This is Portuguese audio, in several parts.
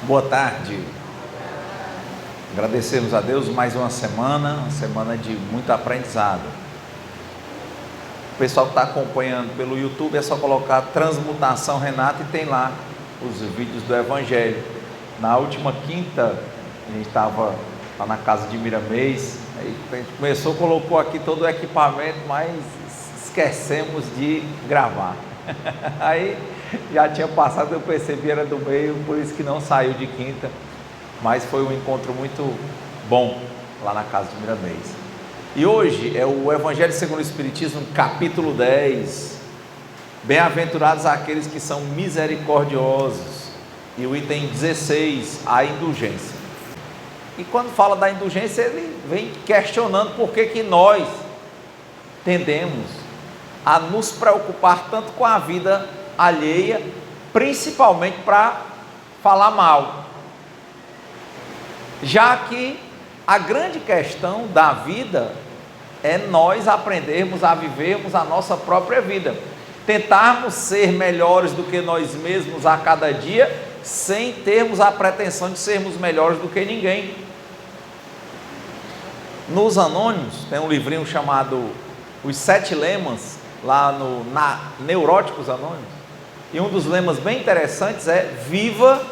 Boa tarde. Agradecemos a Deus mais uma semana de muito aprendizado. O pessoal que está acompanhando pelo YouTube é só colocar Transmutação Renata e tem lá os vídeos do Evangelho. Na última quinta, a gente estava lá na casa de Miramês, aí a gente começou, colocou aqui todo o equipamento, mas esquecemos de gravar. Aí já tinha passado, eu percebi, era do meio, por isso que não saiu de quinta, mas foi um encontro muito bom lá na casa de Miramês. E hoje é o Evangelho segundo o Espiritismo, capítulo 10, bem-aventurados aqueles que são misericordiosos, e o item 16, a indulgência. E quando fala da indulgência, ele vem questionando por que nós tendemos a nos preocupar tanto com a vida alheia, principalmente para falar mal, já que a grande questão da vida é nós aprendermos a vivermos a nossa própria vida, tentarmos ser melhores do que nós mesmos a cada dia, sem termos a pretensão de sermos melhores do que ninguém. Nos Anônimos tem um livrinho chamado Os 7 Lemas, lá na Neuróticos Anônimos, e um dos lemas bem interessantes é: viva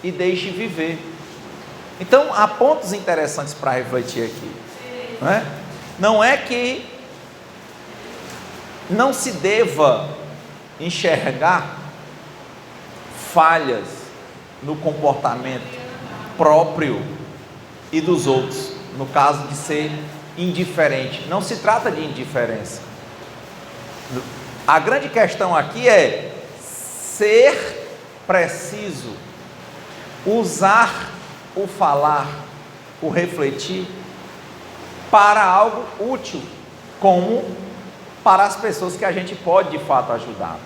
e deixe viver. Então há pontos interessantes para refletir aqui, não é? Não é que não se deva enxergar falhas no comportamento próprio e dos outros, no caso de ser indiferente. Não se trata de indiferença. A grande questão aqui é ser preciso, usar o falar, o refletir para algo útil, como para as pessoas que a gente pode de fato ajudar.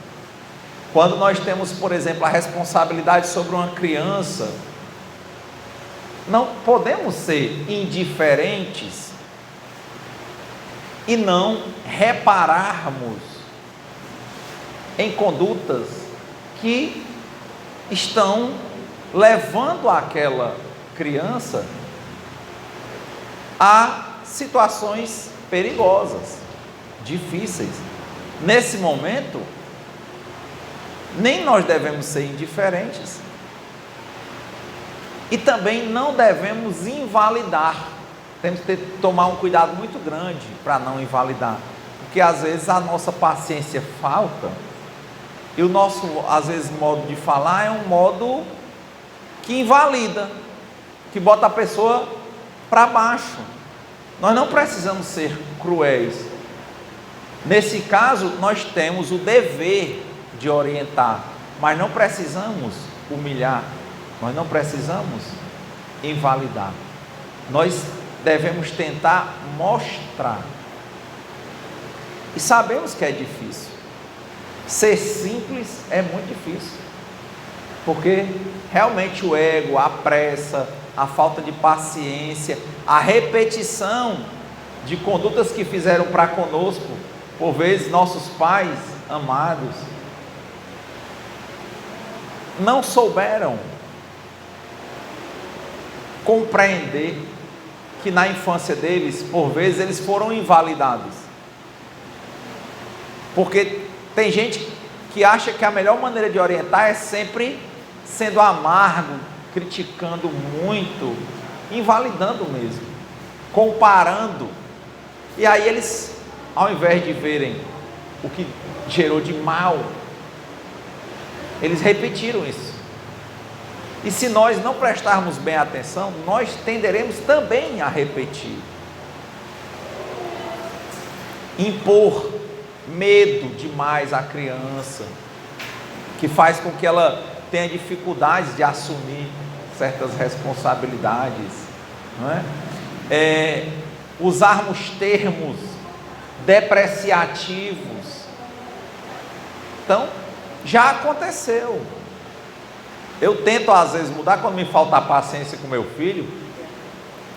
Quando nós temos, por exemplo, a responsabilidade sobre uma criança, não podemos ser indiferentes e não repararmos em condutas que estão levando aquela criança a situações perigosas, difíceis. Nesse momento, nem nós devemos ser indiferentes e também não devemos invalidar. Temos que tomar um cuidado muito grande para não invalidar, porque às vezes a nossa paciência falta e o nosso, às vezes, modo de falar é um modo que invalida, que bota a pessoa para baixo. Nós não precisamos ser cruéis. Nesse caso, nós temos o dever de orientar, mas não precisamos humilhar, nós não precisamos invalidar. Nós devemos tentar mostrar. E sabemos que é difícil. Ser simples é muito difícil, porque realmente o ego, a pressa, a falta de paciência, a repetição de condutas que fizeram para conosco, por vezes nossos pais amados, não souberam compreender que na infância deles, por vezes, eles foram invalidados. Porque tem gente que acha que a melhor maneira de orientar é sempre sendo amargo, criticando muito, invalidando mesmo, comparando. E aí eles, ao invés de verem o que gerou de mal, eles repetiram isso. E se nós não prestarmos bem atenção, nós tenderemos também a repetir. Impor medo demais à criança, que faz com que ela tenha dificuldades de assumir certas responsabilidades, não é? Usarmos termos depreciativos. Então, já aconteceu. Eu tento às vezes mudar quando me falta paciência com meu filho,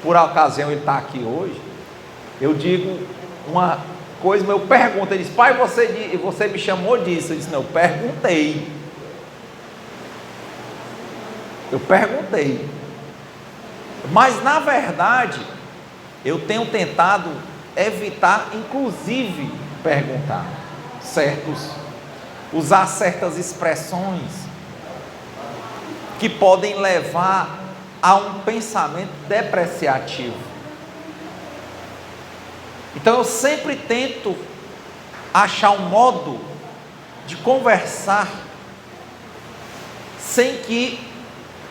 por ocasião ele está aqui hoje, eu digo uma coisa, eu pergunto, ele diz: pai, você me chamou disso? Eu disse: não, eu perguntei. Eu perguntei. Mas na verdade, eu tenho tentado evitar, inclusive, perguntar usar certas expressões que podem levar a um pensamento depreciativo. Então eu sempre tento achar um modo de conversar sem que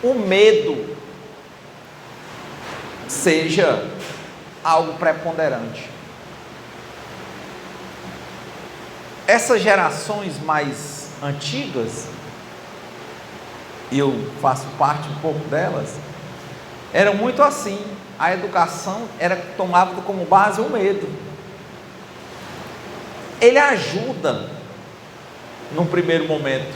o medo seja algo preponderante. Essas gerações mais antigas, e eu faço parte um pouco delas, eram muito assim. A educação tomava como base o medo. Ele ajuda num primeiro momento,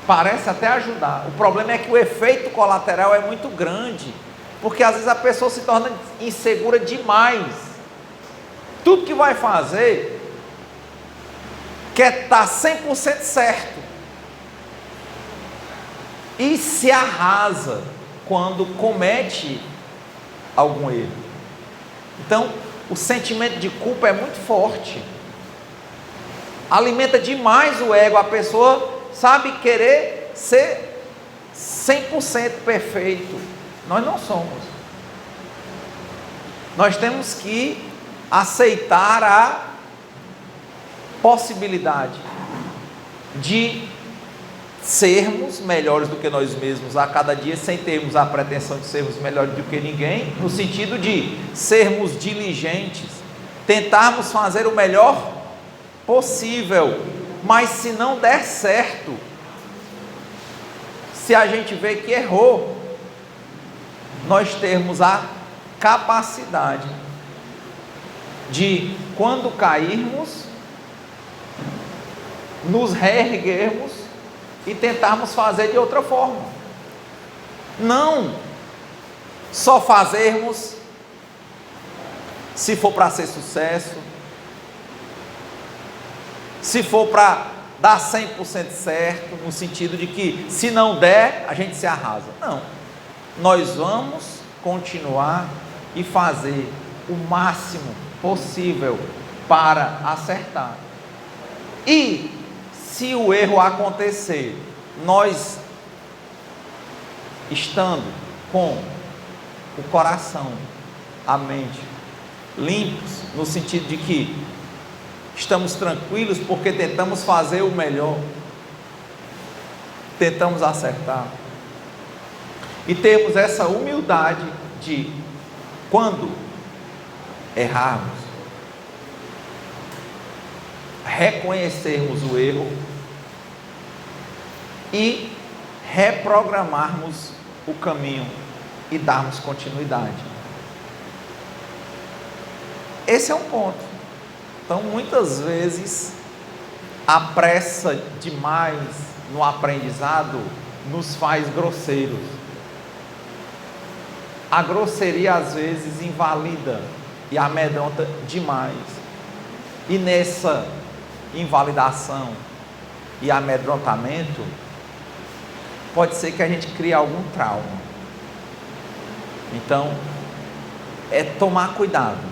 parece até ajudar. O problema é que o efeito colateral é muito grande, porque às vezes a pessoa se torna insegura demais. Tudo que vai fazer quer estar 100% certo e se arrasa quando comete algum erro. Então, o sentimento de culpa é muito forte, alimenta demais o ego. A pessoa sabe querer ser 100% perfeito. Nós não somos. Nós temos que aceitar a possibilidade de sermos melhores do que nós mesmos a cada dia, sem termos a pretensão de sermos melhores do que ninguém, no sentido de sermos diligentes, tentarmos fazer o melhor possível. Mas se não der certo, se a gente vê que errou, nós termos a capacidade de, quando cairmos, nos reerguermos e tentarmos fazer de outra forma. Não só fazermos se for para ser sucesso, se for para dar 100% certo, no sentido de que se não der, a gente se arrasa. Não, nós vamos continuar e fazer o máximo possível para acertar. E se o erro acontecer, nós estando com o coração, a mente limpos, no sentido de que estamos tranquilos porque tentamos fazer o melhor, tentamos acertar, e temos essa humildade de, quando errarmos, reconhecermos o erro e reprogramarmos o caminho e darmos continuidade. Esse é um ponto. Então, muitas vezes, a pressa demais no aprendizado nos faz grosseiros. A grosseria, às vezes, invalida e amedronta demais. E nessa invalidação e amedrontamento, pode ser que a gente crie algum trauma. Então, é tomar cuidado.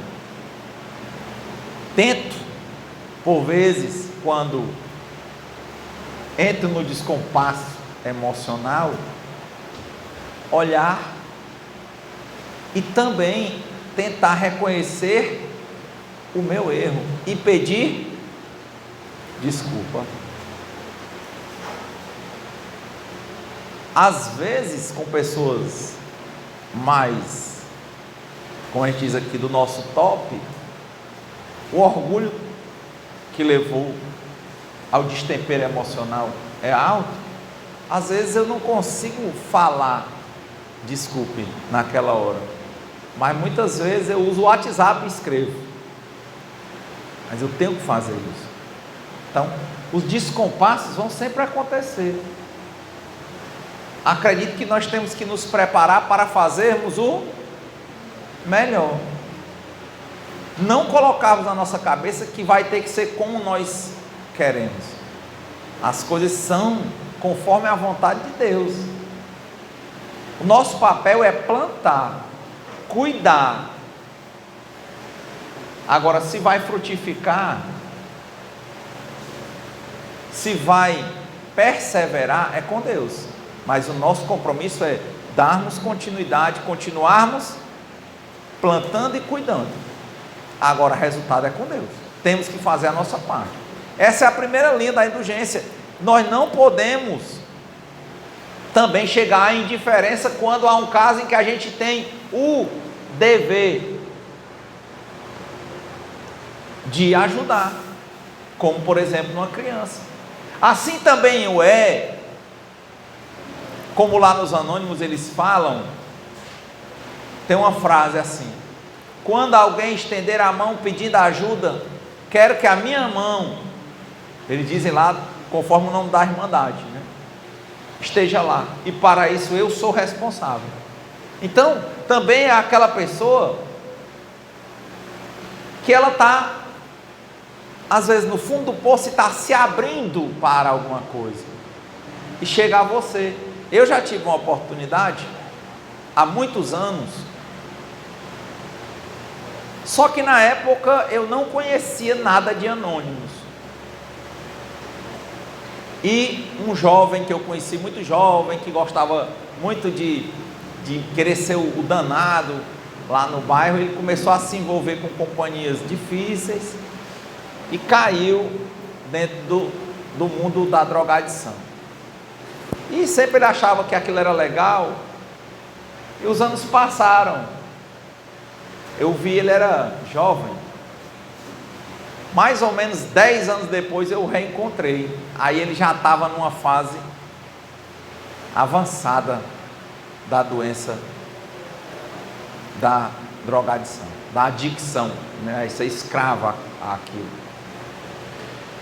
Tento, por vezes, quando entro no descompasso emocional, olhar e também tentar reconhecer o meu erro e pedir desculpa. Às vezes, com pessoas mais, como a gente diz aqui, do nosso top, o orgulho que levou ao destempero emocional é alto. Às vezes eu não consigo falar desculpe naquela hora, mas muitas vezes eu uso o WhatsApp e escrevo, mas eu tenho que fazer isso. Então, os descompassos vão sempre acontecer. Acredito que nós temos que nos preparar para fazermos o melhor. Não colocarmos na nossa cabeça que vai ter que ser como nós queremos. As coisas são conforme a vontade de Deus. O nosso papel é plantar, cuidar. Agora, se vai frutificar, se vai perseverar, é com Deus. Mas o nosso compromisso é darmos continuidade, continuarmos plantando e cuidando. Agora, o resultado é com Deus. Temos que fazer a nossa parte. Essa é a primeira linha da indulgência. Nós não podemos também chegar à indiferença quando há um caso em que a gente tem o dever de ajudar, como por exemplo uma criança. Assim também o é, como lá nos Anônimos eles falam, tem uma frase assim: quando alguém estender a mão pedindo ajuda, quero que a minha mão, eles dizem lá, conforme o nome da Irmandade, né, esteja lá, e para isso eu sou responsável. Então, também é aquela pessoa que ela está, às vezes no fundo do poço, está se abrindo para alguma coisa, e chega a você. Eu já tive uma oportunidade, há muitos anos, só que na época eu não conhecia nada de Anônimos, e um jovem que eu conheci, muito jovem, que gostava muito de querer ser o danado lá no bairro, ele começou a se envolver com companhias difíceis, e caiu dentro do mundo da drogadição, e sempre ele achava que aquilo era legal, e os anos passaram, eu vi, ele era jovem, mais ou menos 10 anos depois eu o reencontrei, aí ele já estava numa fase avançada da doença da drogadição, da adicção, né? Isso é escrava àquilo.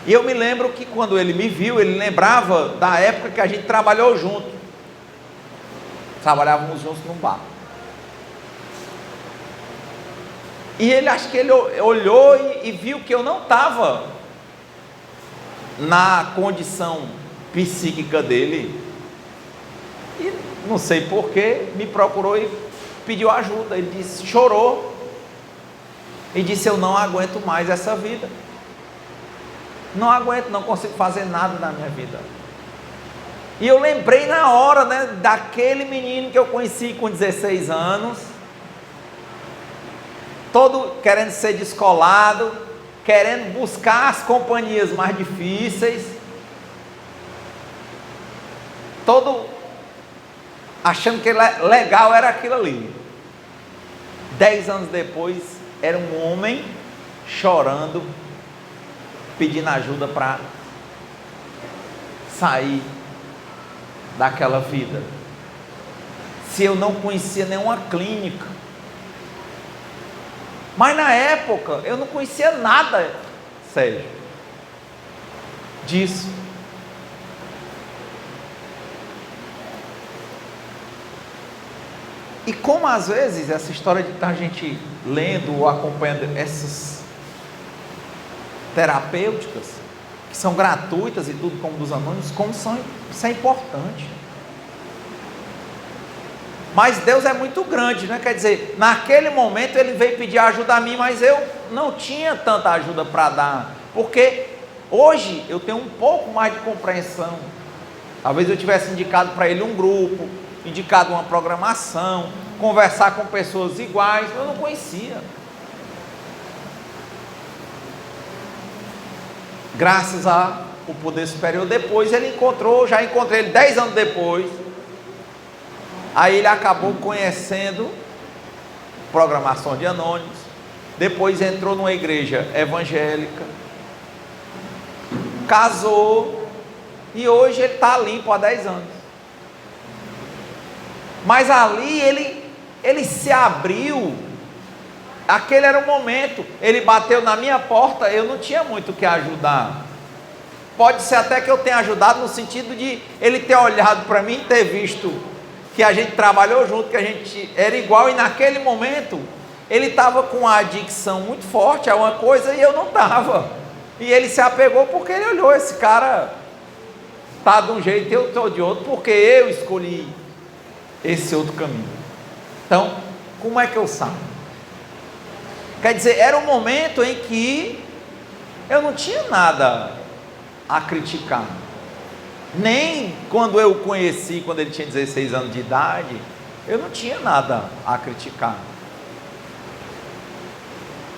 E eu me lembro que quando ele me viu, ele lembrava da época que a gente trabalhou junto, trabalhávamos juntos num bar. E ele, acho que ele olhou e viu que eu não estava na condição psíquica dele, e não sei porquê, me procurou e pediu ajuda. Ele disse, chorou, e disse: eu não aguento mais essa vida, não aguento, não consigo fazer nada na minha vida. E eu lembrei na hora, né, daquele menino que eu conheci com 16 anos, todo querendo ser descolado, querendo buscar as companhias mais difíceis, todo achando que legal era aquilo ali. 10 anos depois, era um homem chorando, pedindo ajuda para sair daquela vida. Se eu não conhecia nenhuma clínica, mas na época eu não conhecia nada, Sérgio, disso. E como às vezes essa história de estar a gente lendo ou acompanhando essas terapêuticas, que são gratuitas e tudo, como dos Anônimos, como isso é importante. Mas Deus é muito grande, né? Quer dizer, naquele momento ele veio pedir ajuda a mim, mas eu não tinha tanta ajuda para dar, porque hoje eu tenho um pouco mais de compreensão. Talvez eu tivesse indicado para ele um grupo, indicado uma programação, conversar com pessoas iguais, eu não conhecia. Graças ao poder superior, depois ele encontrou, já encontrei ele 10 anos depois, aí ele acabou conhecendo programação de Anônimos, depois entrou numa igreja evangélica, casou, e hoje ele está limpo há 10 anos. Mas ali ele se abriu, aquele era o momento, ele bateu na minha porta, eu não tinha muito o que ajudar. Pode ser até que eu tenha ajudado no sentido de ele ter olhado para mim, ter visto que a gente trabalhou junto, que a gente era igual, e naquele momento ele estava com uma adicção muito forte a uma coisa e eu não estava. E ele se apegou porque ele olhou, esse cara está de um jeito e eu estou de outro, porque eu escolhi esse outro caminho. Então, como é que eu saio? Quer dizer, era um momento em que eu não tinha nada a criticar. Nem quando eu o conheci, quando ele tinha 16 anos de idade, eu não tinha nada a criticar.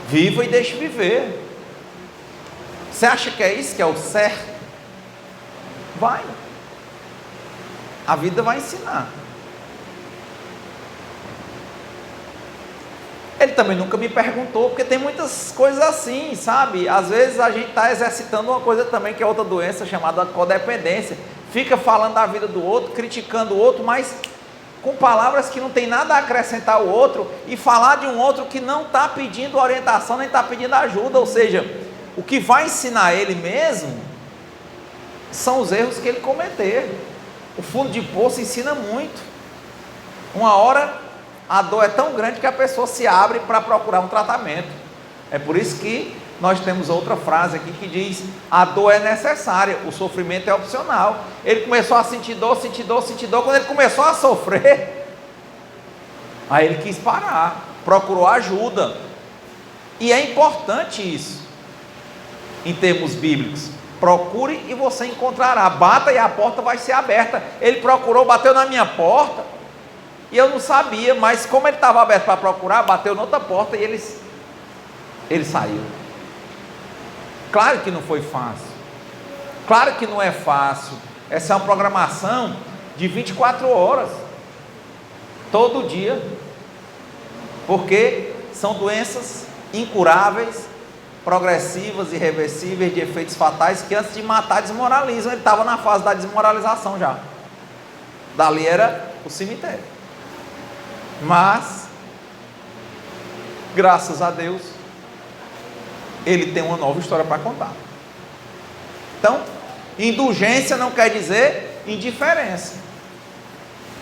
Viva e deixe viver. Você acha que é isso que é o certo? Vai. A vida vai ensinar. Ele também nunca me perguntou, porque tem muitas coisas assim, sabe? Às vezes a gente está exercitando uma coisa também que é outra doença chamada codependência. Fica falando da vida do outro, criticando o outro, mas com palavras que não tem nada a acrescentar ao outro, e falar de um outro que não está pedindo orientação, nem está pedindo ajuda. Ou seja, o que vai ensinar ele mesmo são os erros que ele cometeu. O fundo de poço ensina muito. Uma hora a dor é tão grande que a pessoa se abre para procurar um tratamento. É por isso que nós temos outra frase aqui que diz: a dor é necessária, o sofrimento é opcional. Ele começou a sentir dor, sentir dor, sentir dor. Quando ele começou a sofrer, aí ele quis parar, procurou ajuda. E é importante isso, em termos bíblicos. Procure e você encontrará, bata e a porta vai ser aberta. Ele procurou, bateu na minha porta, e eu não sabia, mas como ele estava aberto para procurar, bateu noutra porta e ele saiu. Claro que não foi fácil, claro que não é fácil. Essa é uma programação de 24 horas, todo dia, porque são doenças incuráveis, progressivas, irreversíveis, de efeitos fatais, que antes de matar desmoralizam. Ele estava na fase da desmoralização já, dali era o cemitério. Mas, graças a Deus, ele tem uma nova história para contar. Então, indulgência não quer dizer indiferença,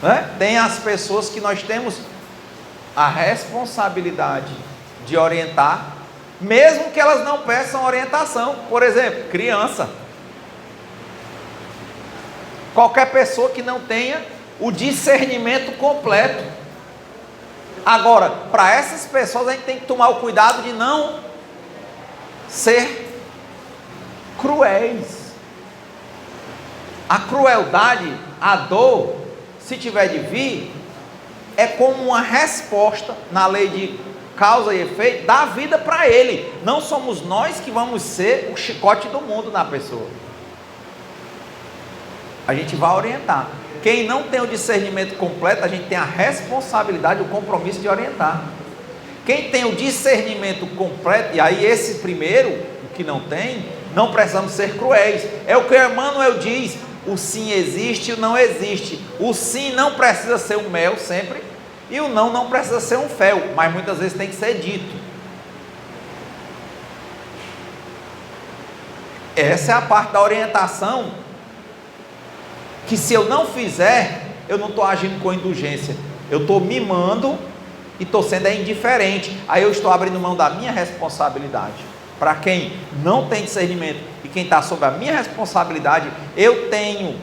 né? Tem as pessoas que nós temos a responsabilidade de orientar, mesmo que elas não peçam orientação. Por exemplo, criança. Qualquer pessoa que não tenha o discernimento completo. Agora, para essas pessoas a gente tem que tomar o cuidado de não ser cruéis. A crueldade, a dor, se tiver de vir, é como uma resposta na lei de causa e efeito da vida para ele. Não somos nós que vamos ser o chicote do mundo na pessoa. A gente vai orientar. Quem não tem o discernimento completo, a gente tem a responsabilidade, o compromisso de orientar. Quem tem o discernimento completo, e aí esse primeiro, o que não tem, não precisamos ser cruéis. É o que o Emmanuel diz: o sim existe e o não existe. O sim não precisa ser um mel sempre, e o não precisa ser um fel, mas muitas vezes tem que ser dito. Essa é a parte da orientação, que se eu não fizer, eu não estou agindo com indulgência, eu estou mimando e estou sendo indiferente. Aí eu estou abrindo mão da minha responsabilidade. Para quem não tem discernimento e quem está sob a minha responsabilidade, eu tenho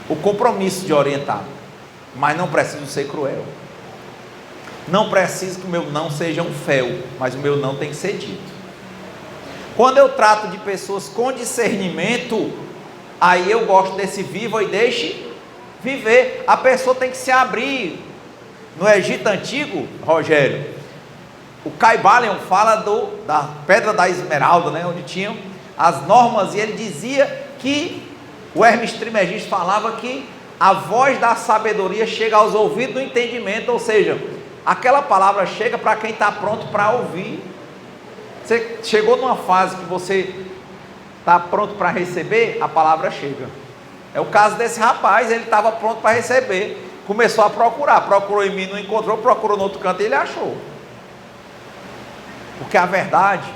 o compromisso de orientar, mas não preciso ser cruel. Não preciso que o meu não seja um fel, mas o meu não tem que ser dito. Quando eu trato de pessoas com discernimento, aí eu gosto desse viva e deixe viver. A pessoa tem que se abrir. No Egito Antigo, Rogério, o Caibalion fala da Pedra da Esmeralda, né, onde tinham as normas, e ele dizia que o Hermes Trismegisto falava que a voz da sabedoria chega aos ouvidos do entendimento, ou seja, aquela palavra chega para quem está pronto para ouvir. Você chegou numa fase que você está pronto para receber, a palavra chega. É o caso desse rapaz, ele estava pronto para receber, começou a procurar, procurou em mim, não encontrou, procurou no outro canto e ele achou. Porque a verdade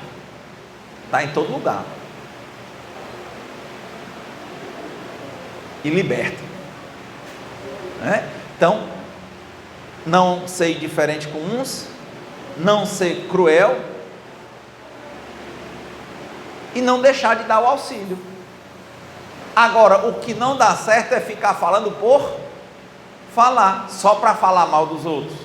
está em todo lugar e liberta, né? Então, não ser indiferente com uns, não ser cruel e não deixar de dar o auxílio. Agora, o que não dá certo é ficar falando por falar, só para falar mal dos outros.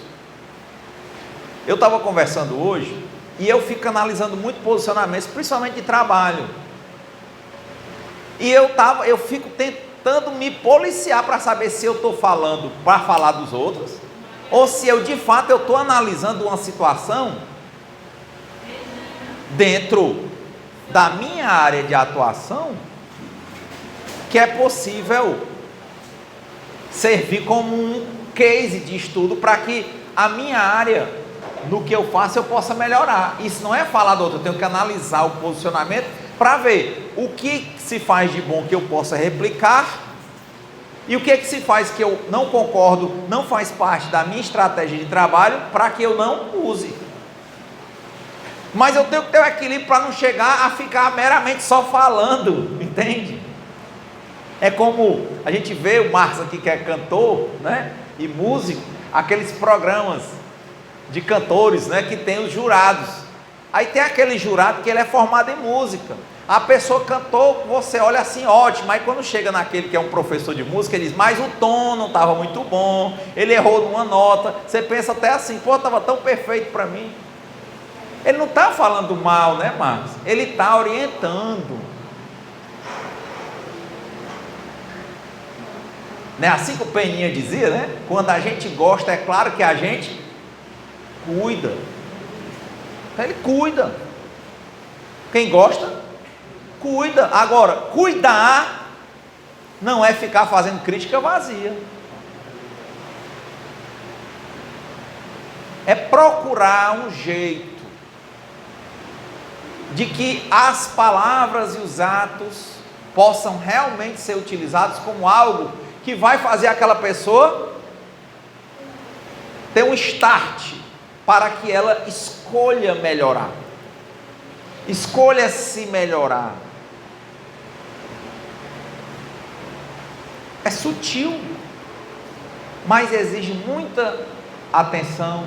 Eu estava conversando hoje e eu fico analisando muito posicionamentos, principalmente de trabalho. E eu fico tentando me policiar para saber se eu estou falando para falar dos outros, ou se eu de fato estou analisando uma situação dentro da minha área de atuação, que é possível servir como um case de estudo para que a minha área, no que eu faço, eu possa melhorar. Isso não é falar do outro, eu tenho que analisar o posicionamento para ver o que se faz de bom que eu possa replicar e o que se faz que eu não concordo, não faz parte da minha estratégia de trabalho, para que eu não use. Mas eu tenho que ter o equilíbrio para não chegar a ficar meramente só falando, entende? É como a gente vê o Marcos aqui, que é cantor, né, e músico, aqueles programas de cantores, né, que tem os jurados. Aí tem aquele jurado que ele é formado em música. A pessoa cantou, você olha assim, ótimo. Aí quando chega naquele que é um professor de música, ele diz, mas o tom não estava muito bom, ele errou numa nota. Você pensa até assim, pô, estava tão perfeito para mim. Ele não está falando mal, né, Marcos? Ele está orientando. Não é assim que o Peninha dizia, né? Quando a gente gosta, é claro que a gente cuida. Ele cuida. Quem gosta, cuida. Agora, cuidar não é ficar fazendo crítica vazia. É procurar um jeito de que as palavras e os atos possam realmente ser utilizados como algo que vai fazer aquela pessoa ter um start para que ela escolha melhorar, escolha se melhorar. É sutil, mas exige muita atenção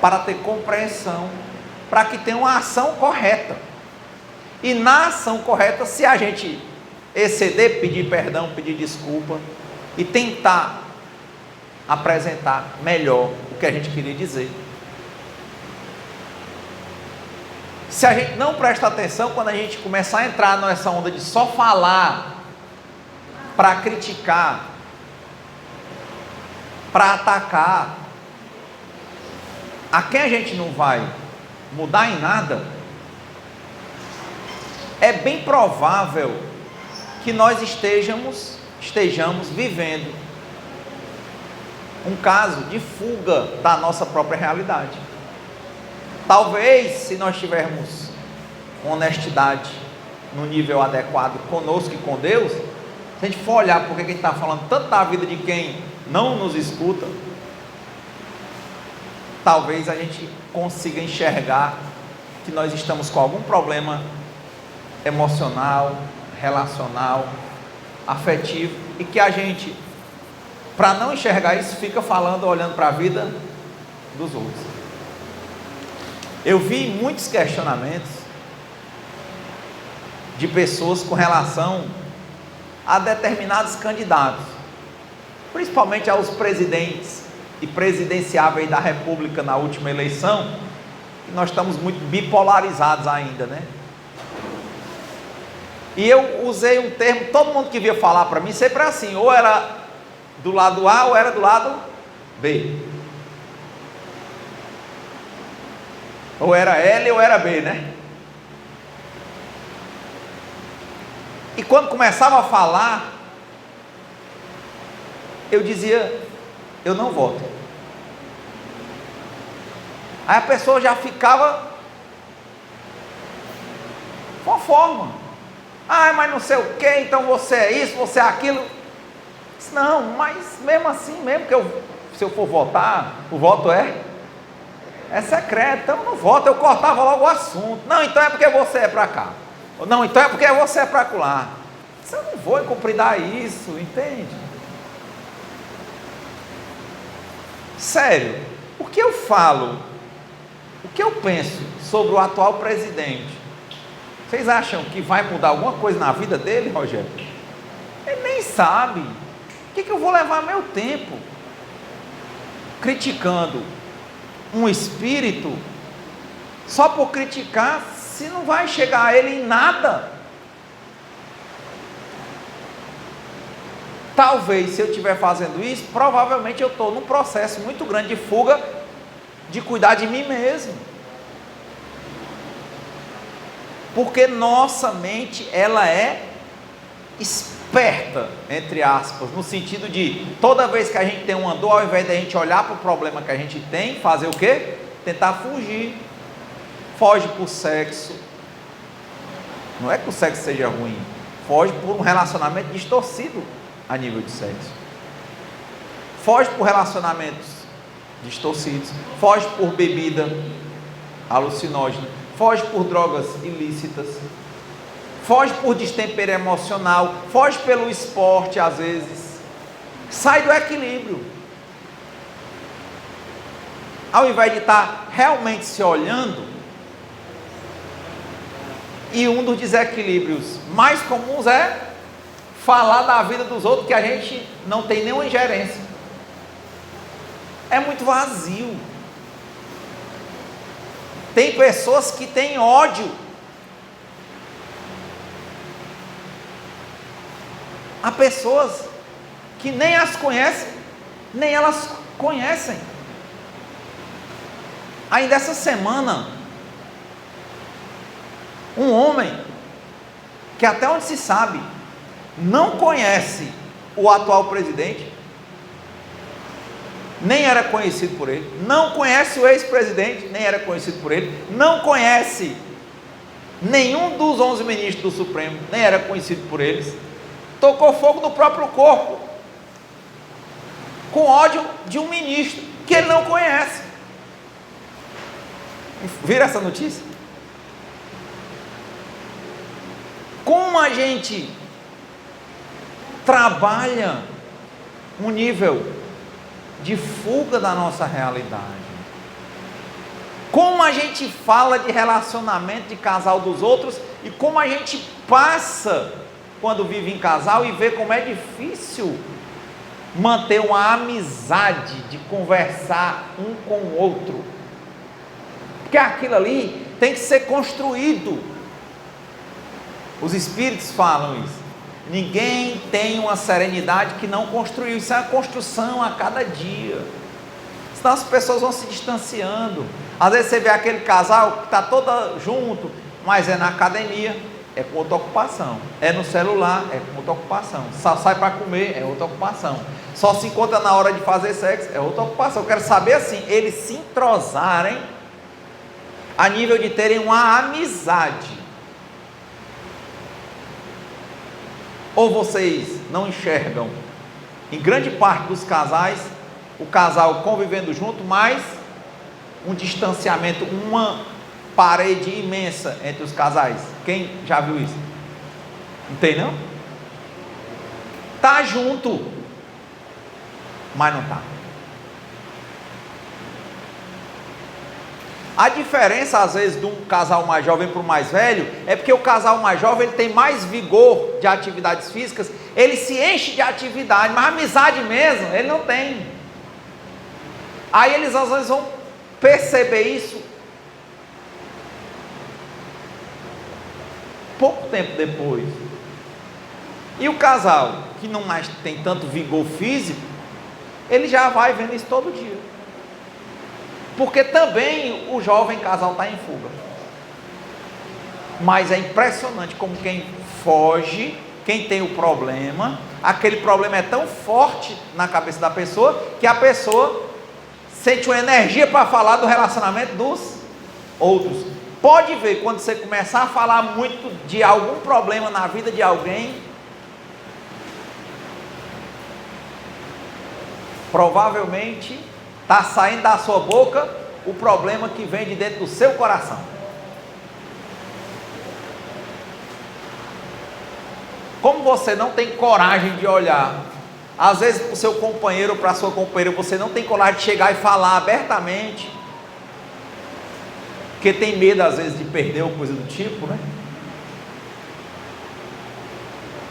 para ter compreensão, para que tenha uma ação correta. E na ação correta, se a gente exceder, pedir perdão, pedir desculpa e tentar apresentar melhor o que a gente queria dizer. Se a gente não presta atenção, quando a gente começar a entrar nessa onda de só falar para criticar, para atacar, a quem a gente não vai mudar em nada, é bem provável que nós estejamos vivendo um caso de fuga da nossa própria realidade. Talvez, se nós tivermos honestidade no nível adequado conosco e com Deus, se a gente for olhar porque a gente está falando tanto da vida de quem não nos escuta, talvez a gente consiga enxergar que nós estamos com algum problema emocional, relacional, afetivo, e que a gente, para não enxergar isso, fica falando, olhando para a vida dos outros. Eu vi muitos questionamentos de pessoas com relação a determinados candidatos, principalmente aos presidentes e presidenciáveis da República na última eleição, e nós estamos muito bipolarizados ainda, né? E eu usei um termo, todo mundo que vinha falar para mim, sempre assim, ou era do lado A ou era do lado B. Ou era L ou era B, né? E quando começava a falar, eu dizia, eu não voto. Aí a pessoa já ficava com forma. Ah, mas não sei o que, então você é isso, você é aquilo. Não, mas mesmo assim, mesmo que se eu for votar, o voto é secreto, então eu não voto, eu cortava logo o assunto. Não, então é porque você é para cá. Não, então é porque você é para lá. Eu não vou incumpridar isso, entende? Sério, o que eu falo, o que eu penso sobre o atual presidente, vocês acham que vai mudar alguma coisa na vida dele, Rogério? Ele nem sabe. que eu vou levar meu tempo criticando um espírito só por criticar, se não vai chegar a ele em nada? Talvez, se eu estiver fazendo isso, provavelmente eu estou num processo muito grande de fuga, de cuidar de mim mesmo. Porque nossa mente, ela é esperta, entre aspas, no sentido de, toda vez que a gente tem uma dor, ao invés de a gente olhar para o problema que a gente tem, fazer o quê? Tentar fugir. Foge por sexo. Não é que o sexo seja ruim, foge por um relacionamento distorcido a nível de sexo. Foge por relacionamentos distorcidos, foge por bebida alucinógena, foge por drogas ilícitas, foge por destempero emocional, foge pelo esporte às vezes, sai do equilíbrio. Ao invés de estar realmente se olhando, e um dos desequilíbrios mais comuns é falar da vida dos outros que a gente não tem nenhuma ingerência. É muito vazio. Tem pessoas que têm ódio. Há pessoas que nem as conhecem, nem elas conhecem. Ainda essa semana, um homem que, até onde se sabe, não conhece o atual presidente, nem era conhecido por ele, não conhece o ex-presidente, nem era conhecido por ele, não conhece nenhum dos 11 ministros do Supremo, nem era conhecido por eles, tocou fogo no próprio corpo, com ódio de um ministro que ele não conhece. Viram essa notícia? Como a gente trabalha um nível de fuga da nossa realidade. Como a gente fala de relacionamento de casal dos outros e como a gente passa quando vive em casal e vê como é difícil manter uma amizade, de conversar um com o outro. Porque aquilo ali tem que ser construído. Os espíritos falam isso. Ninguém tem uma serenidade que não construiu. Isso é uma construção a cada dia. Senão as pessoas vão se distanciando. Às vezes você vê aquele casal que está todo junto, mas é na academia, é com outra ocupação. É no celular, é com outra ocupação. Só sai para comer, é outra ocupação. Só se encontra na hora de fazer sexo, é outra ocupação. Eu quero saber assim, eles se entrosarem a nível de terem uma amizade. Ou vocês não enxergam, em grande parte dos casais, o casal convivendo junto, mas um distanciamento, uma parede imensa entre os casais? Quem já viu isso? Não tem não? Tá junto, mas não tá. A diferença, às vezes, de um casal mais jovem para o mais velho, é porque o casal mais jovem ele tem mais vigor de atividades físicas, ele se enche de atividade, mas amizade mesmo, ele não tem. Aí eles, às vezes, vão perceber isso pouco tempo depois. E o casal que não mais tem tanto vigor físico, ele já vai vendo isso todo dia. Porque também o jovem casal está em fuga. Mas é impressionante como quem foge, quem tem o problema, aquele problema é tão forte na cabeça da pessoa, que a pessoa sente uma energia para falar do relacionamento dos outros. Pode ver, quando você começar a falar muito de algum problema na vida de alguém, provavelmente está saindo da sua boca o problema que vem de dentro do seu coração. Como você não tem coragem de olhar, às vezes para o seu companheiro ou para a sua companheira, você não tem coragem de chegar e falar abertamente, porque tem medo às vezes de perder ou coisa do tipo, né?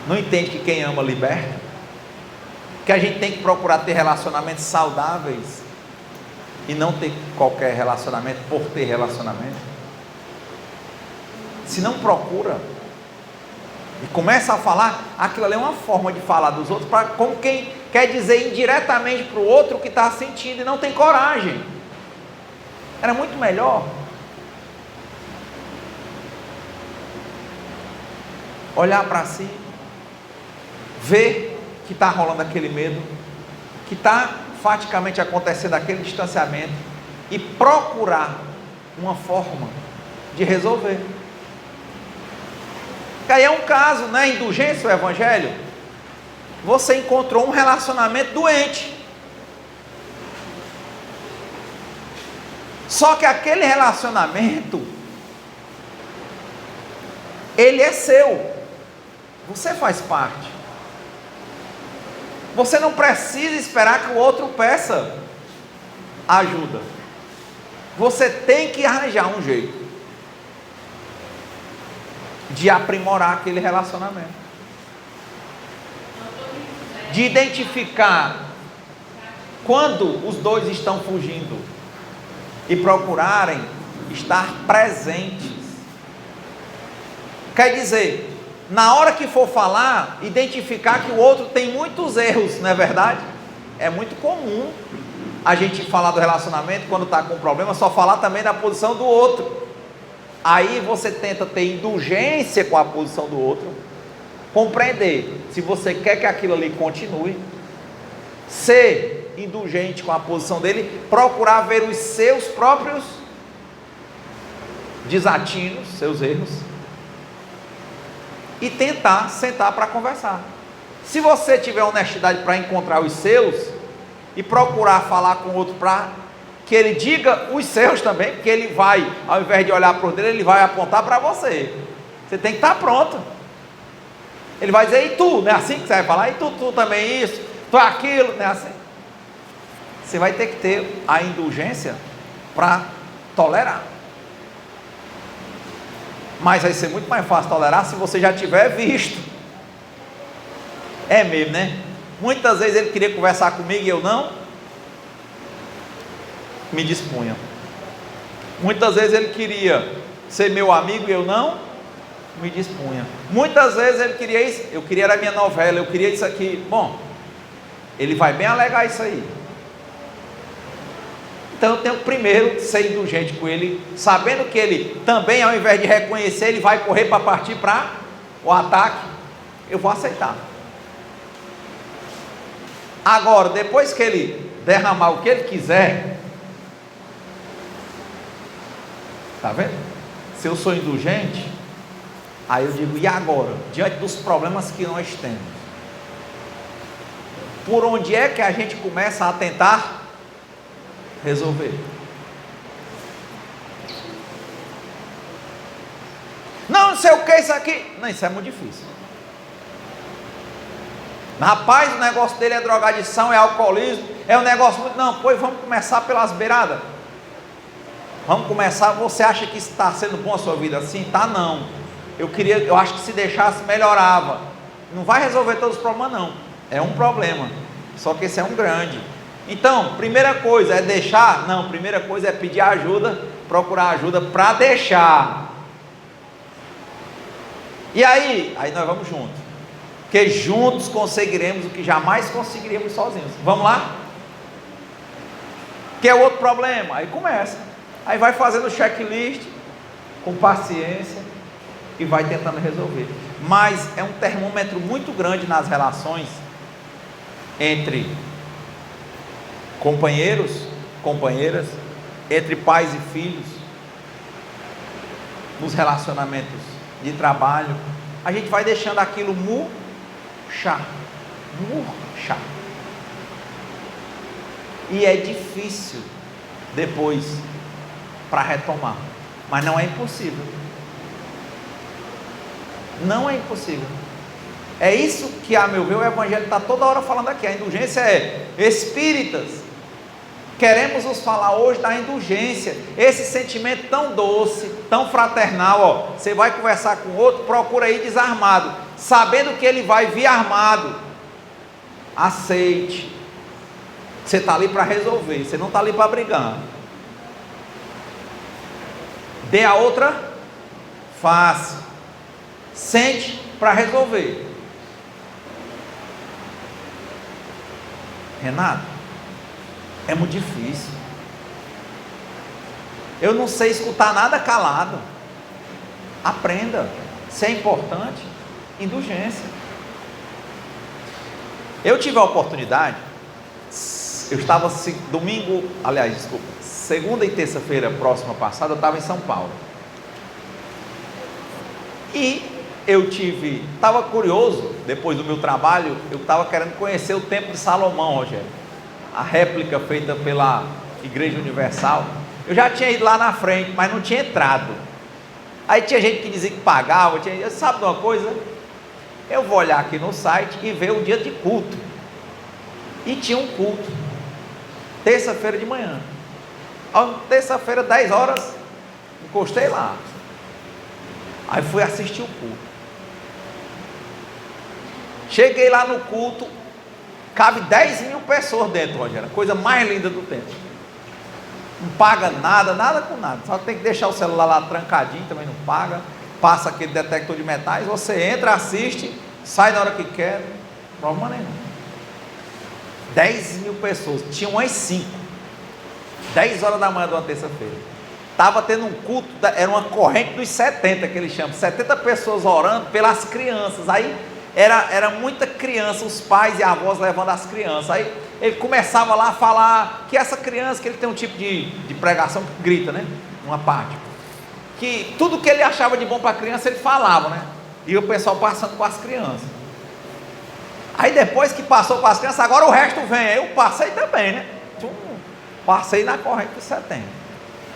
Não entende que quem ama liberta. que a gente tem que procurar ter relacionamentos saudáveis e não ter qualquer relacionamento por ter relacionamento? Se não procura e começa a falar, aquilo ali é uma forma de falar dos outros, como quem quer dizer indiretamente para o outro o que está sentindo e não tem coragem. Era muito melhor olhar para si, ver que está rolando aquele medo, que está faticamente acontecendo aquele distanciamento e procurar uma forma de resolver. Que aí é um caso, né? Indulgência, o evangelho. Você encontrou um relacionamento doente. Só que aquele relacionamento, ele é seu. Você faz parte. Você não precisa esperar que o outro peça ajuda. Você tem que arranjar um jeito de aprimorar aquele relacionamento, de identificar quando os dois estão fugindo e procurarem estar presentes. Quer dizer, na hora que for falar, identificar que o outro tem muitos erros, não é verdade? É muito comum a gente falar do relacionamento, quando está com problema, só falar também da posição do outro. Aí você tenta ter indulgência com a posição do outro, compreender se você quer que aquilo ali continue, ser indulgente com a posição dele, procurar ver os seus próprios desatinos, seus erros, e tentar sentar para conversar. Se você tiver honestidade para encontrar os seus e procurar falar com o outro para que ele diga os seus também, porque ele vai, ao invés de olhar para o dele, ele vai apontar para você. Você tem que estar pronto. Ele vai dizer, e tu? Não é assim que você vai falar? E tu também isso? Tu aquilo? Não é assim? Você vai ter que ter a indulgência para tolerar. Mas vai ser muito mais fácil tolerar se você já tiver visto. É mesmo, né? Muitas vezes ele queria conversar comigo e eu não me dispunha. Muitas vezes ele queria ser meu amigo e eu não me dispunha. Muitas vezes ele queria isso, eu queria a minha novela, eu queria isso aqui. Bom, ele vai bem alegar isso aí. Então eu tenho que primeiro ser indulgente com ele, sabendo que ele também, ao invés de reconhecer, ele vai correr para partir para o ataque. Eu vou aceitar. Agora, depois que ele derramar o que ele quiser, tá vendo? Se eu sou indulgente, aí eu digo, e agora? Diante dos problemas que nós temos, por onde é que a gente começa a tentar resolver? Não sei o que isso aqui. Não, isso é muito difícil. Rapaz, o negócio dele é drogadição, é alcoolismo, é um negócio muito... Não, pois vamos começar pelas beiradas. Vamos começar. Você acha que está sendo bom a sua vida assim? Tá, não. Eu acho que se deixasse melhorava. Não vai resolver todos os problemas, não. É um problema, só que esse é um grande. Então, primeira coisa é deixar? Não, primeira coisa é pedir ajuda, procurar ajuda para deixar. E aí nós vamos juntos, porque juntos conseguiremos o que jamais conseguiríamos sozinhos. Vamos lá? Que é outro problema. Aí começa, aí vai fazendo o checklist com paciência e vai tentando resolver. Mas é um termômetro muito grande nas relações entre companheiros, companheiras, entre pais e filhos, nos relacionamentos de trabalho. A gente vai deixando aquilo murchar. E é difícil depois para retomar, mas não é impossível. Não é impossível. É isso que, a meu ver, o Evangelho está toda hora falando aqui. A indulgência é: espíritas, queremos vos falar hoje da indulgência, esse sentimento tão doce, tão fraternal. Ó, você vai conversar com outro, procura ir desarmado, sabendo que ele vai vir armado. aceite. Você está ali para resolver, você não está ali para brigar. Dê a outra face. Sente para resolver. Renato, é muito difícil. Eu não sei escutar nada calado. Aprenda. Se é importante, indulgência. Eu tive a oportunidade, eu estava segunda e terça-feira próxima passada, eu estava em São Paulo. E eu estava curioso, depois do meu trabalho, eu estava querendo conhecer o Templo de Salomão, Rogério. A réplica feita pela Igreja Universal. Eu já tinha ido lá na frente, mas não tinha entrado. Aí tinha gente que dizia que pagava, sabe de uma coisa? Eu vou olhar aqui no site e ver o dia de culto. E tinha um culto, terça-feira de manhã. Terça-feira, 10 horas, encostei lá. Aí fui assistir o culto. Cheguei lá no culto, cabe 10.000 pessoas dentro, Rogério, coisa mais linda do templo. Não paga nada com nada, só tem que deixar o celular lá trancadinho, também não paga. Passa aquele detector de metais, você entra, assiste, sai na hora que quer, problema nenhum. 10.000 pessoas, tinham umas 5, 10 horas da manhã de uma terça-feira. Estava tendo um culto, era uma corrente dos 70 que eles chamam, 70 pessoas orando pelas crianças. Aí era muita criança, os pais e avós levando as crianças. Aí ele começava lá a falar que essa criança, que ele tem um tipo de pregação que grita, né? Uma parte. Que tudo que ele achava de bom para a criança, ele falava, né? E o pessoal passando com as crianças. Aí depois que passou com as crianças, agora o resto vem. Aí eu passei também, né? Passei na corrente dos 70.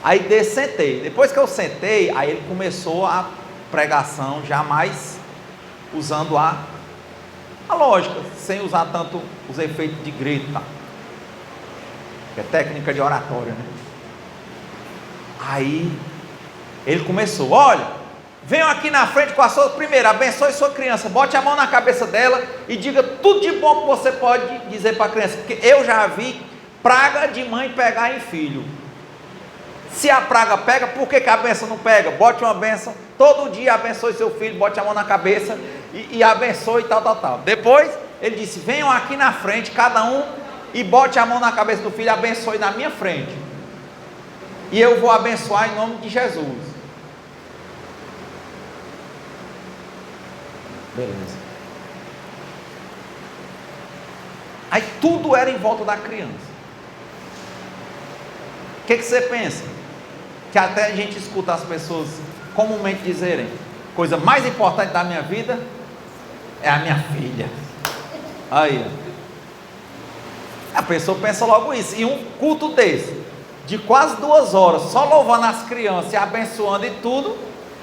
Aí sentei. Depois que eu sentei, aí ele começou a pregação já mais usando a lógica, sem usar tanto os efeitos de grito, tá? Que é técnica de oratória, né? Aí ele começou: olha, venham aqui na frente com a sua primeira, abençoe sua criança, bote a mão na cabeça dela e diga tudo de bom que você pode dizer para a criança, porque eu já vi praga de mãe pegar em filho. Se a praga pega, por que a bênção não pega? Bote uma bênção, todo dia abençoe seu filho, bote a mão na cabeça e abençoe tal. Depois ele disse: venham aqui na frente, cada um, e bote a mão na cabeça do filho e abençoe na minha frente. E eu vou abençoar em nome de Jesus. Beleza. Aí tudo era em volta da criança. O que você pensa? Que até a gente escuta as pessoas comumente dizerem: coisa mais importante da minha vida é a minha filha. Aí, a pessoa pensa logo isso. E um culto desse, de quase 2 horas, só louvando as crianças e abençoando e tudo.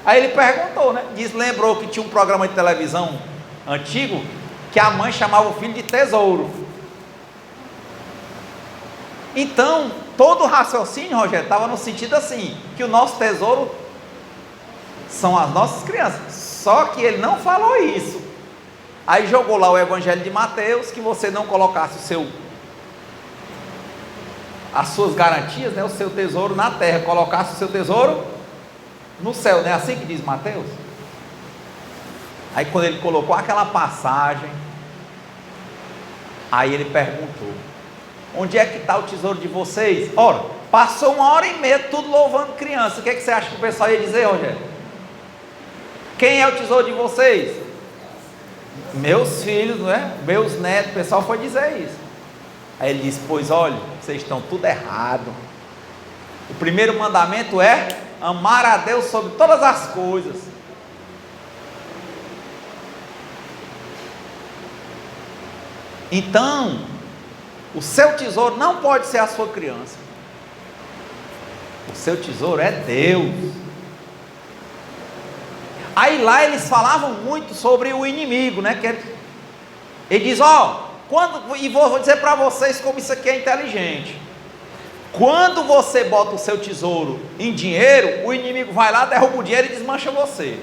Aí ele perguntou, né? Lembrou que tinha um programa de televisão antigo que a mãe chamava o filho de tesouro. Então, todo o raciocínio, Rogério, estava no sentido assim, que o nosso tesouro são as nossas crianças. Só que ele não falou isso. Aí jogou lá o Evangelho de Mateus, que você não colocasse as suas garantias, né, o seu tesouro na terra, colocasse o seu tesouro no céu, não é assim que diz Mateus? Aí quando ele colocou aquela passagem, aí ele perguntou: onde é que está o tesouro de vocês? Ora, passou 1h30 tudo louvando criança. O que você acha que o pessoal ia dizer, Rogério? Quem é o tesouro de vocês? Meus filhos, não é? Meus netos. O pessoal foi dizer isso. Aí ele disse: pois olha, vocês estão tudo errado. O primeiro mandamento é amar a Deus sobre todas as coisas. Então, o seu tesouro não pode ser a sua criança. O seu tesouro é Deus. Aí lá eles falavam muito sobre o inimigo, né? Ele diz: e vou dizer para vocês como isso aqui é inteligente. Quando você bota o seu tesouro em dinheiro, o inimigo vai lá, derruba o dinheiro e desmancha você.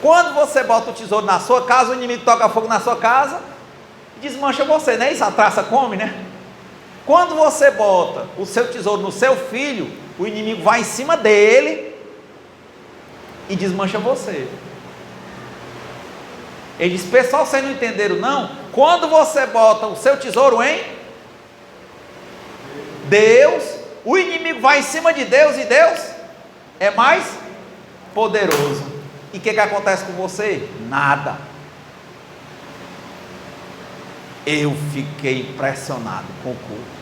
Quando você bota o tesouro na sua casa, o inimigo toca fogo na sua casa desmancha você, né? Isso a traça come, né? Quando você bota o seu tesouro no seu filho, o inimigo vai em cima dele e desmancha você. Ele diz: pessoal, vocês não entenderam não? Quando você bota o seu tesouro em Deus, o inimigo vai em cima de Deus e Deus é mais poderoso. E o que acontece com você? Nada. Eu fiquei impressionado com o culto.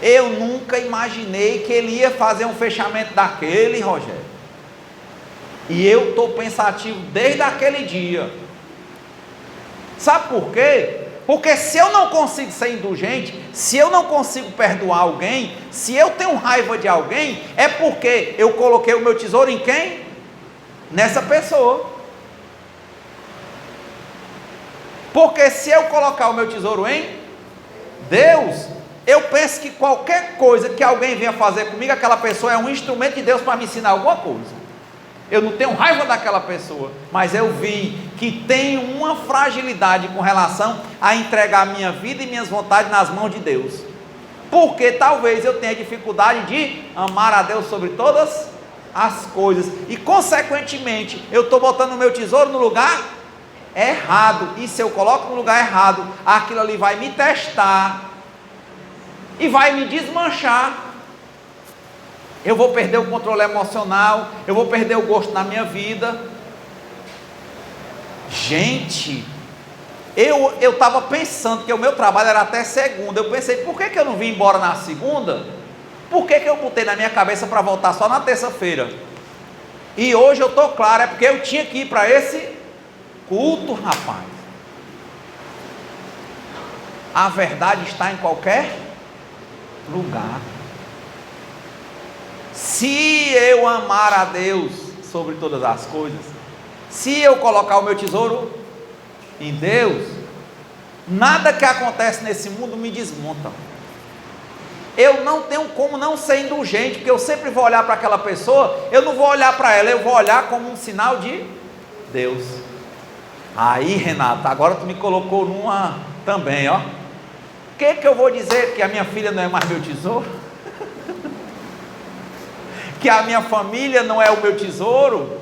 Eu nunca imaginei que ele ia fazer um fechamento daquele, Rogério. E eu estou pensativo desde aquele dia. Sabe por quê? Porque se eu não consigo ser indulgente, se eu não consigo perdoar alguém, se eu tenho raiva de alguém, é porque eu coloquei o meu tesouro em quem? Nessa pessoa. Porque se eu colocar o meu tesouro em Deus, eu penso que qualquer coisa que alguém venha fazer comigo, aquela pessoa é um instrumento de Deus para me ensinar alguma coisa. Eu não tenho raiva daquela pessoa, mas eu vi que tem uma fragilidade com relação a entregar minha vida e minhas vontades nas mãos de Deus. Porque talvez eu tenha dificuldade de amar a Deus sobre todas as coisas. E consequentemente, eu estou botando o meu tesouro no lugar errado. E se eu coloco no lugar errado, aquilo ali vai me testar e vai me desmanchar. Eu vou perder o controle emocional, eu vou perder o gosto na minha vida. Gente, eu estava pensando que o meu trabalho era até segunda. Eu pensei, por que eu não vim embora na segunda? Por que eu botei na minha cabeça para voltar só na terça-feira? E hoje eu estou claro, é porque eu tinha que ir para esse culto, rapaz. A verdade está em qualquer lugar. Se eu amar a Deus sobre todas as coisas, se eu colocar o meu tesouro em Deus, nada que acontece nesse mundo me desmonta. Eu não tenho como não ser indulgente, porque eu sempre vou olhar para aquela pessoa, eu não vou olhar para ela, eu vou olhar como um sinal de Deus. Aí, Renata, agora tu me colocou numa também, ó. O que eu vou dizer? Que a minha filha não é mais meu tesouro? Que a minha família não é o meu tesouro?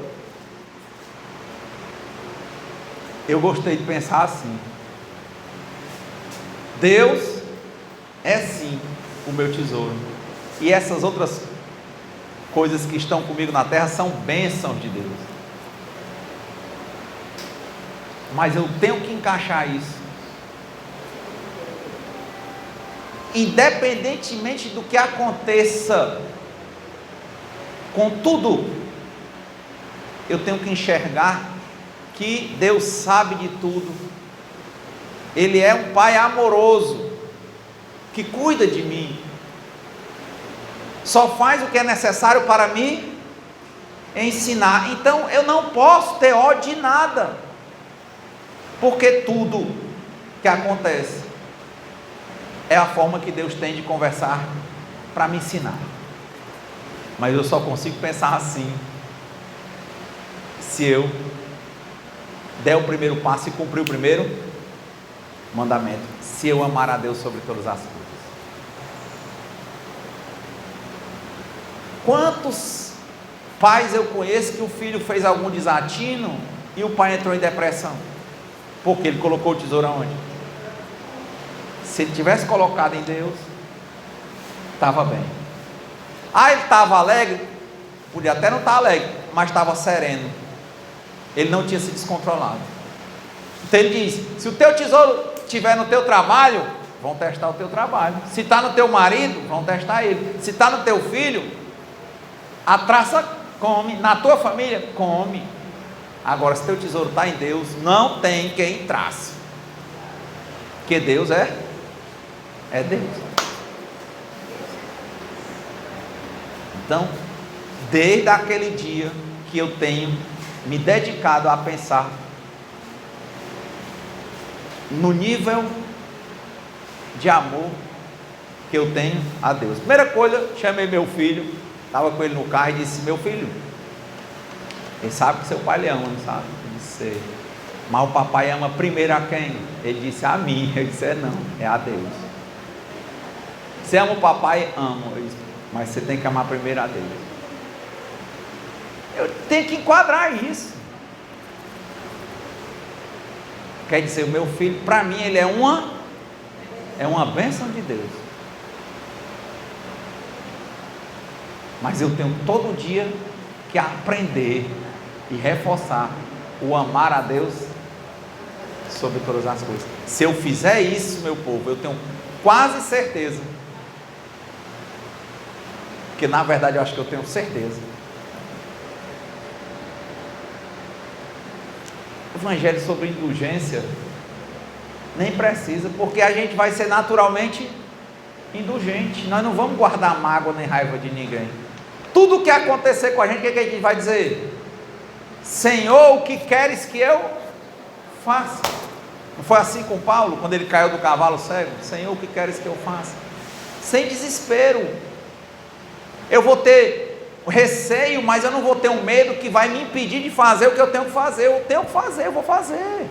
Eu gostei de pensar assim: Deus é sim o meu tesouro, e essas outras coisas que estão comigo na terra são bênçãos de Deus, mas eu tenho que encaixar isso. Independentemente do que aconteça com tudo, eu tenho que enxergar que Deus sabe de tudo. Ele é um pai amoroso, que cuida de mim, só faz o que é necessário para me ensinar. Então eu não posso ter ódio de nada, porque tudo que acontece é a forma que Deus tem de conversar para me ensinar. Mas eu só consigo pensar assim se eu der o primeiro passo e cumprir o primeiro mandamento: se eu amar a Deus sobre todas as coisas. Quantos pais eu conheço que o filho fez algum desatino e o pai entrou em depressão? Porque ele colocou o tesouro aonde? Se ele tivesse colocado em Deus, estava bem. Ele estava alegre? Podia até não estar alegre, mas estava sereno. Ele não tinha se descontrolado. Então ele diz: se o teu tesouro estiver no teu trabalho, vão testar o teu trabalho. Se está no teu marido, vão testar ele. Se está no teu filho, a traça come. Na tua família, come. Agora, se teu tesouro está em Deus, não tem quem trace, porque Deus é Deus. Então, desde aquele dia que eu tenho me dedicado a pensar no nível de amor que eu tenho a Deus. Primeira coisa, chamei meu filho, estava com ele no carro e disse: meu filho, ele sabe que seu pai lhe ama, não sabe? Eu disse: Mas o papai ama primeiro a quem? Ele disse a mim. Eu disse, não, é a Deus. Você ama o papai? Amo. Eu disse, mas você tem que amar primeiro a Deus. Eu tenho que enquadrar isso. Quer dizer, o meu filho, para mim, ele é uma bênção de Deus. Mas eu tenho todo dia que aprender e reforçar o amar a Deus sobre todas as coisas. Se eu fizer isso, meu povo, eu tenho quase certeza, que na verdade eu acho que eu tenho certeza, evangelho sobre indulgência nem precisa, porque a gente vai ser naturalmente indulgente. Nós não vamos guardar mágoa nem raiva de ninguém. Tudo que acontecer com a gente, o que a gente vai dizer? Senhor, o que queres que eu faça? Não foi assim com Paulo, quando ele caiu do cavalo cego? Senhor, o que queres que eu faça? Sem desespero. Eu vou ter receio, mas eu não vou ter um medo que vai me impedir de fazer o que eu tenho que fazer. Eu tenho que fazer, eu vou fazer.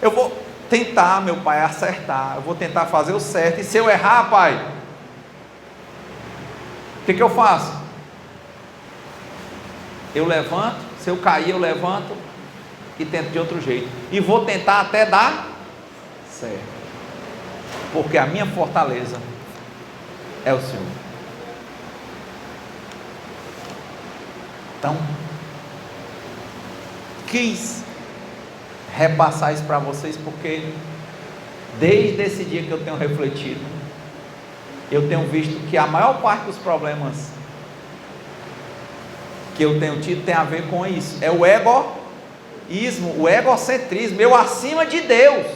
Eu vou tentar, meu pai, acertar. Eu vou tentar fazer o certo. E se eu errar, pai, o que eu faço? Eu levanto. Se eu cair, eu levanto e tento de outro jeito. E vou tentar até dar certo. Porque a minha fortaleza é o Senhor. Então, quis repassar isso para vocês, porque desde esse dia que eu tenho refletido, eu tenho visto que a maior parte dos problemas que eu tenho tido tem a ver com isso. É o egoísmo, o egocentrismo, eu acima de Deus.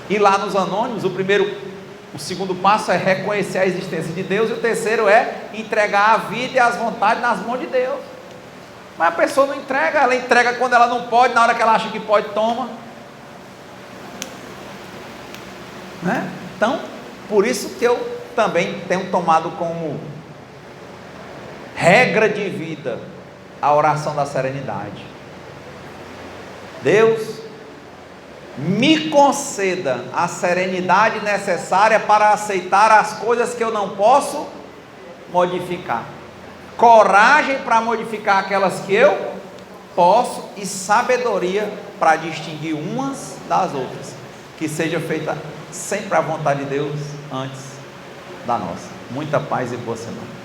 E lá nos Anônimos, o segundo passo é reconhecer a existência de Deus, e o terceiro é entregar a vida e as vontades nas mãos de Deus. Mas a pessoa não entrega, ela entrega quando ela não pode, na hora que ela acha que pode, toma. Né? Então, por isso que eu também tenho tomado como regra de vida a oração da serenidade. Deus, me conceda a serenidade necessária para aceitar as coisas que eu não posso modificar, coragem para modificar aquelas que eu posso, e sabedoria para distinguir umas das outras, que seja feita sempre a vontade de Deus antes da nossa. Muita paz e boa semana.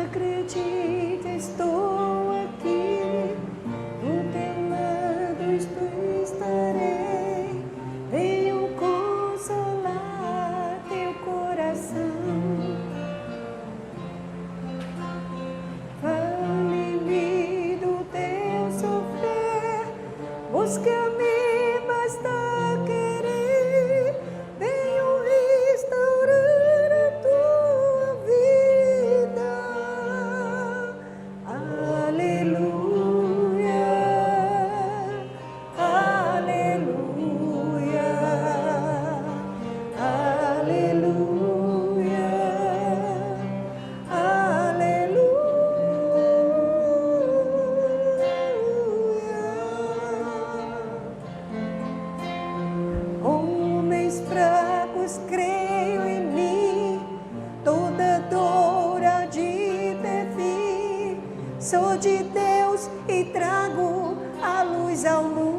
Acredita, estou aqui, do teu lado estarei, venho consolar teu coração, fale-me do teu sofrer, busca-me, basta querer, venho restaurar a tua vida. Aleluia, aleluia, aleluia, aleluia. Homens fracos, creio em mim, toda dor há de ter fim. Sou de Deus e trago a luz ao mundo.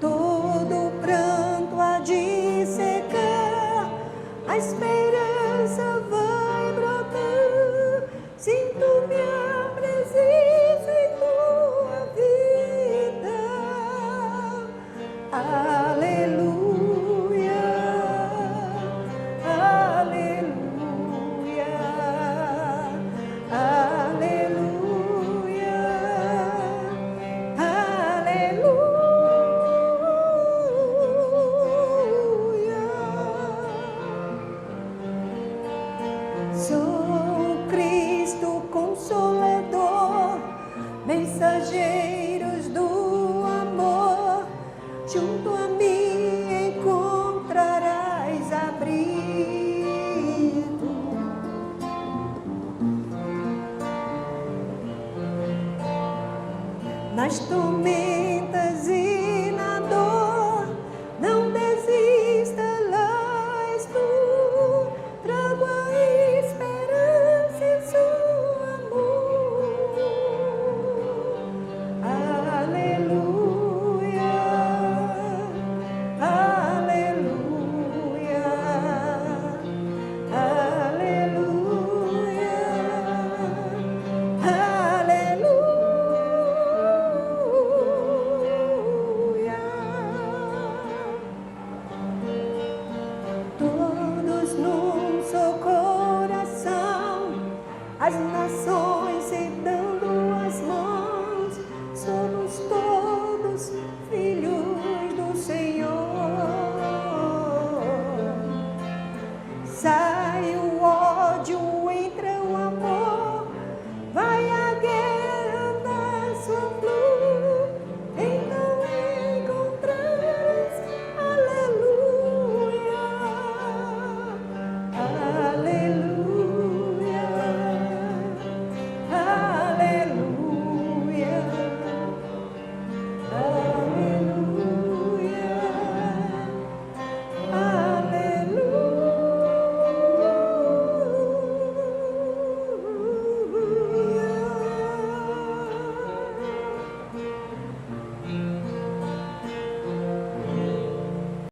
Todo pranto há de secar, a esperança vai brotar. Sinto minha presença em tua vida. Aleluia, aleluia, aleluia, aleluia. nas tormentas e na dor. Não desista, lá és tu, trago a esperança em seu amor. Aleluia, aleluia, aleluia, aleluia. Todos num só coração, as nações se dando as mãos, somos todos filhos do Senhor. Sai o